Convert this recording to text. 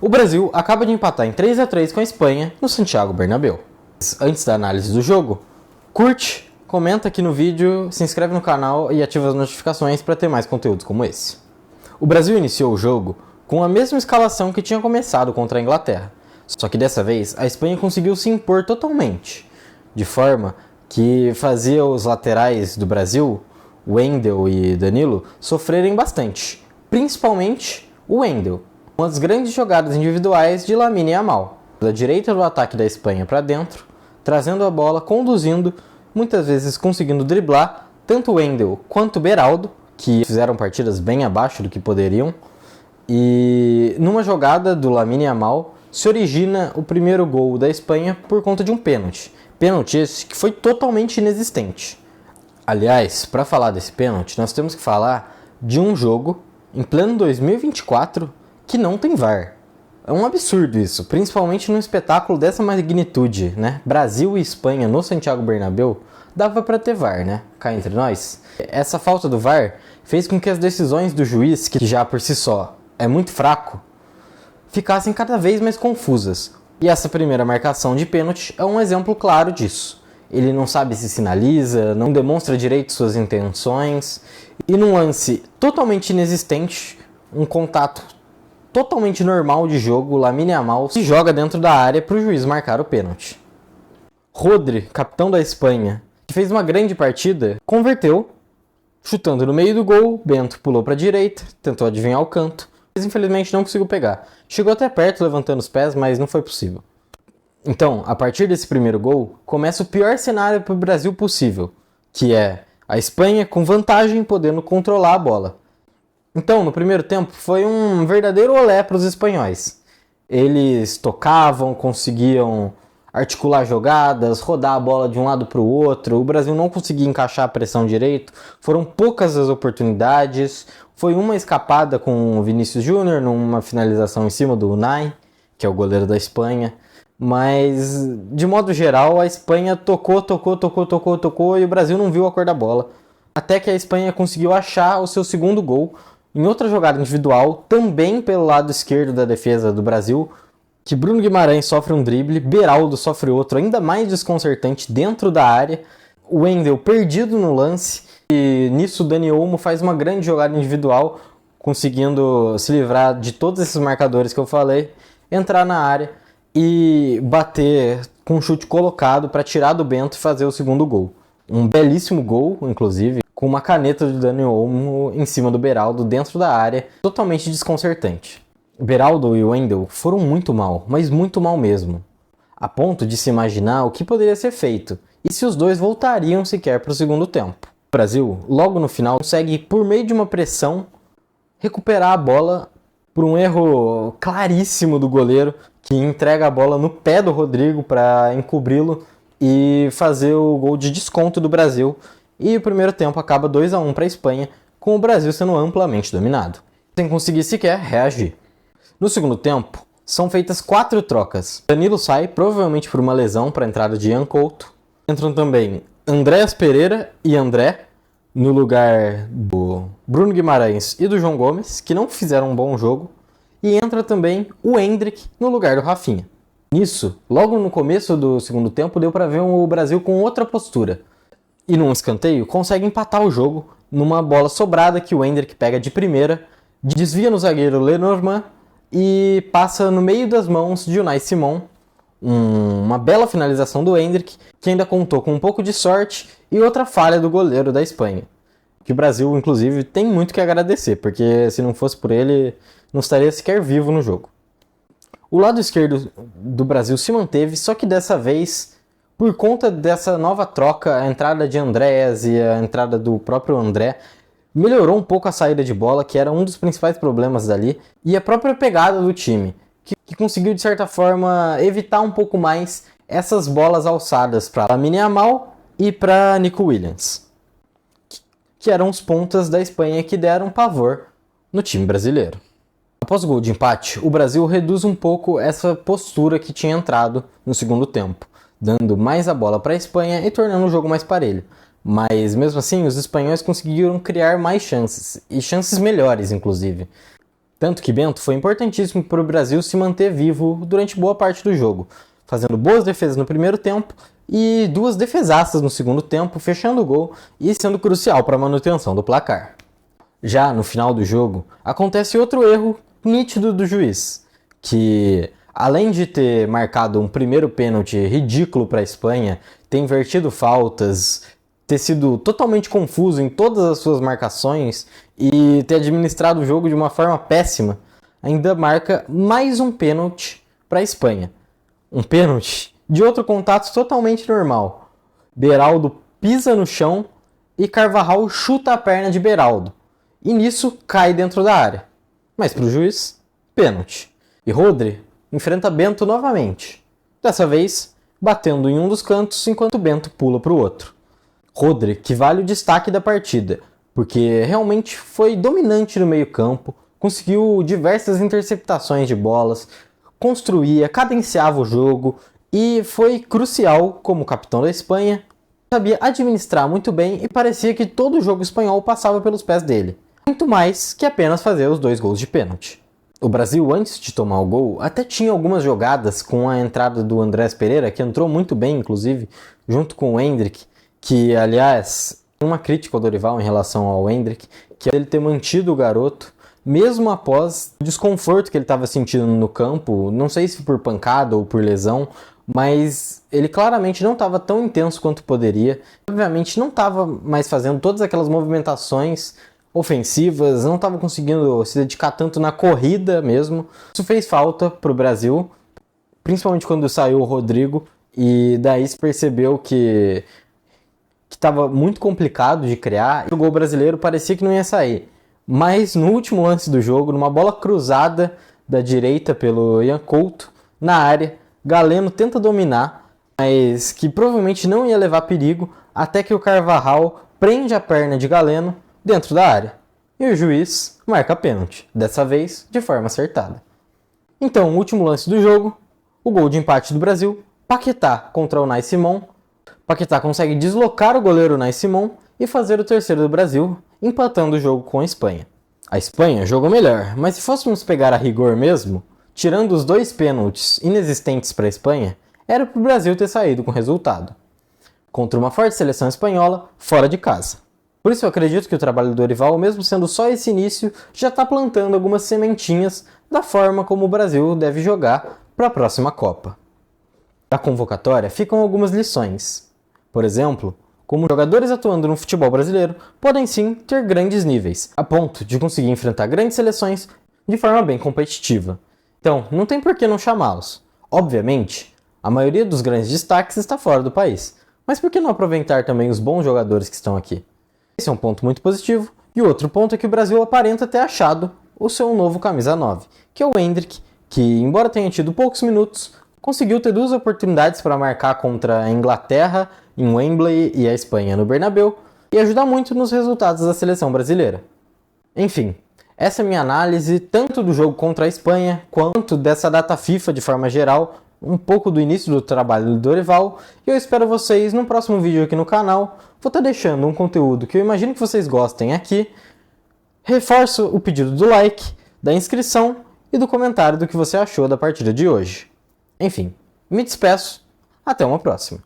O Brasil acaba de empatar em 3-3 com a Espanha no Santiago Bernabéu. Antes da análise do jogo, curte, comenta aqui no vídeo, se inscreve no canal e ativa as notificações para ter mais conteúdos como esse. O Brasil iniciou o jogo com a mesma escalação que tinha começado contra a Inglaterra, só que dessa vez a Espanha conseguiu se impor totalmente, de forma que fazia os laterais do Brasil, Wendel e Danilo, sofrerem bastante, principalmente o Wendel. Umas grandes jogadas individuais de Lamine Yamal, da direita do ataque da Espanha para dentro, trazendo a bola, conduzindo, muitas vezes conseguindo driblar tanto Wendel quanto Beraldo, que fizeram partidas bem abaixo do que poderiam, e numa jogada do Lamine Yamal se origina o primeiro gol da Espanha por conta de um pênalti. Pênalti esse que foi totalmente inexistente. Aliás, para falar desse pênalti, nós temos que falar de um jogo em pleno 2024 que não tem VAR. É um absurdo isso, principalmente num espetáculo dessa magnitude, né? Brasil e Espanha no Santiago Bernabéu, dava para ter VAR, né? Cá entre nós. Essa falta do VAR fez com que as decisões do juiz, que já por si só é muito fraco, ficassem cada vez mais confusas. E essa primeira marcação de pênalti é um exemplo claro disso. Ele não sabe se sinaliza, não demonstra direito suas intenções, e num lance totalmente inexistente, um contato totalmente normal de jogo, Lamine Yamal se joga dentro da área para o juiz marcar o pênalti. Rodri, capitão da Espanha, que fez uma grande partida, converteu, chutando no meio do gol. Bento pulou para a direita, tentou adivinhar o canto, mas infelizmente não conseguiu pegar. Chegou até perto levantando os pés, mas não foi possível. Então, a partir desse primeiro gol, começa o pior cenário para o Brasil possível, que é a Espanha com vantagem podendo controlar a bola. Então, no primeiro tempo, foi um verdadeiro olé para os espanhóis. Eles tocavam, conseguiam articular jogadas, rodar a bola de um lado para o outro. O Brasil não conseguia encaixar a pressão direito. Foram poucas as oportunidades. Foi uma escapada com o Vinícius Júnior, numa finalização em cima do Unai, que é o goleiro da Espanha. Mas, de modo geral, a Espanha tocou e o Brasil não viu a cor da bola. Até que a Espanha conseguiu achar o seu segundo gol em outra jogada individual, também pelo lado esquerdo da defesa do Brasil, que Bruno Guimarães sofre um drible, Beraldo sofre outro ainda mais desconcertante dentro da área, o Wendel perdido no lance, e nisso o Dani Olmo faz uma grande jogada individual, conseguindo se livrar de todos esses marcadores que eu falei, entrar na área e bater com um chute colocado para tirar do Bento e fazer o segundo gol. Um belíssimo gol, inclusive, com uma caneta de Dani Olmo em cima do Beraldo dentro da área, totalmente desconcertante. Beraldo e Wendel foram muito mal, mas muito mal mesmo, a ponto de se imaginar o que poderia ser feito e se os dois voltariam sequer para o segundo tempo. O Brasil, logo no final, consegue, por meio de uma pressão, recuperar a bola por um erro claríssimo do goleiro, que entrega a bola no pé do Rodrigo para encobri-lo e fazer o gol de desconto do Brasil. E o primeiro tempo acaba 2-1 para a Espanha, com o Brasil sendo amplamente dominado, sem conseguir sequer reagir. No segundo tempo, são feitas 4 trocas. Danilo sai, provavelmente por uma lesão, para a entrada de Ian Couto. Entram também Andréas Pereira e André, no lugar do Bruno Guimarães e do João Gomes, que não fizeram um bom jogo. E entra também o Endrick no lugar do Rafinha. Nisso, logo no começo do segundo tempo, deu para ver o Brasil com outra postura. E num escanteio, consegue empatar o jogo numa bola sobrada que o Endrick pega de primeira, desvia no zagueiro Lenormand e passa no meio das mãos de Unai Simon. Uma bela finalização do Endrick, que ainda contou com um pouco de sorte e outra falha do goleiro da Espanha. Que o Brasil, inclusive, tem muito que agradecer, porque se não fosse por ele, não estaria sequer vivo no jogo. O lado esquerdo do Brasil se manteve, só que dessa vez, por conta dessa nova troca, a entrada de Andréas e a entrada do próprio André melhorou um pouco a saída de bola, que era um dos principais problemas dali, e a própria pegada do time, que conseguiu, de certa forma, evitar um pouco mais essas bolas alçadas para Lamine Yamal e para Nico Williams, que eram os pontas da Espanha que deram pavor no time brasileiro. Após o gol de empate, o Brasil reduz um pouco essa postura que tinha entrado no segundo tempo, dando mais a bola para a Espanha e tornando o jogo mais parelho. Mas mesmo assim, os espanhóis conseguiram criar mais chances, e chances melhores, inclusive. Tanto que Bento foi importantíssimo para o Brasil se manter vivo durante boa parte do jogo, fazendo boas defesas no primeiro tempo e 2 defesaças no segundo tempo, fechando o gol e sendo crucial para a manutenção do placar. Já no final do jogo, acontece outro erro nítido do juiz, que além de ter marcado um primeiro pênalti ridículo para a Espanha, ter invertido faltas, ter sido totalmente confuso em todas as suas marcações e ter administrado o jogo de uma forma péssima, ainda marca mais um pênalti para a Espanha. Um pênalti de outro contato totalmente normal. Beraldo pisa no chão e Carvajal chuta a perna de Beraldo. E nisso cai dentro da área. Mas para o juiz, pênalti. E Rodri enfrenta Bento novamente. Dessa vez, batendo em um dos cantos enquanto Bento pula para o outro. Rodri, que vale o destaque da partida, porque realmente foi dominante no meio-campo, conseguiu diversas interceptações de bolas, construía, cadenciava o jogo e foi crucial como capitão da Espanha. Sabia administrar muito bem e parecia que todo o jogo espanhol passava pelos pés dele. Muito mais que apenas fazer os 2 gols de pênalti. O Brasil, antes de tomar o gol, até tinha algumas jogadas com a entrada do Andrés Pereira, que entrou muito bem, inclusive, junto com o Endrick, que, aliás, uma crítica ao Dorival em relação ao Endrick, que é ele ter mantido o garoto, mesmo após o desconforto que ele estava sentindo no campo, não sei se por pancada ou por lesão, mas ele claramente não estava tão intenso quanto poderia. Obviamente não estava mais fazendo todas aquelas movimentações ofensivas, não estava conseguindo se dedicar tanto na corrida mesmo. Isso fez falta para o Brasil, principalmente quando saiu o Rodrigo, e daí se percebeu que estava muito complicado de criar, e o gol brasileiro parecia que não ia sair. Mas no último lance do jogo, numa bola cruzada da direita pelo Ian Couto, na área, Galeno tenta dominar, mas que provavelmente não ia levar perigo, até que o Carvajal prende a perna de Galeno dentro da área. E o juiz marca pênalti, dessa vez de forma acertada. Então, o último lance do jogo, o gol de empate do Brasil, Paquetá contra o Unai Simon. Paquetá consegue deslocar o goleiro Unai Simon e fazer o terceiro do Brasil, empatando o jogo com a Espanha. A Espanha jogou melhor, mas se fôssemos pegar a rigor mesmo, tirando os 2 pênaltis inexistentes para a Espanha, era para o Brasil ter saído com resultado. Contra uma forte seleção espanhola, fora de casa. Por isso eu acredito que o trabalho do Dorival, mesmo sendo só esse início, já está plantando algumas sementinhas da forma como o Brasil deve jogar para a próxima Copa. Da convocatória ficam algumas lições. Por exemplo, como jogadores atuando no futebol brasileiro podem sim ter grandes níveis, a ponto de conseguir enfrentar grandes seleções de forma bem competitiva. Então, não tem por que não chamá-los. Obviamente, a maioria dos grandes destaques está fora do país, mas por que não aproveitar também os bons jogadores que estão aqui? Esse é um ponto muito positivo, e o outro ponto é que o Brasil aparenta ter achado o seu novo camisa 9, que é o Endrick, que, embora tenha tido poucos minutos, conseguiu ter 2 oportunidades para marcar contra a Inglaterra em Wembley e a Espanha no Bernabéu, e ajudar muito nos resultados da seleção brasileira. Enfim, essa é a minha análise tanto do jogo contra a Espanha, quanto dessa data FIFA de forma geral, um pouco do início do trabalho do Dorival, e eu espero vocês no próximo vídeo aqui no canal. Vou estar deixando um conteúdo que eu imagino que vocês gostem aqui. Reforço o pedido do like, da inscrição e do comentário do que você achou da partida de hoje. Enfim, me despeço, até uma próxima.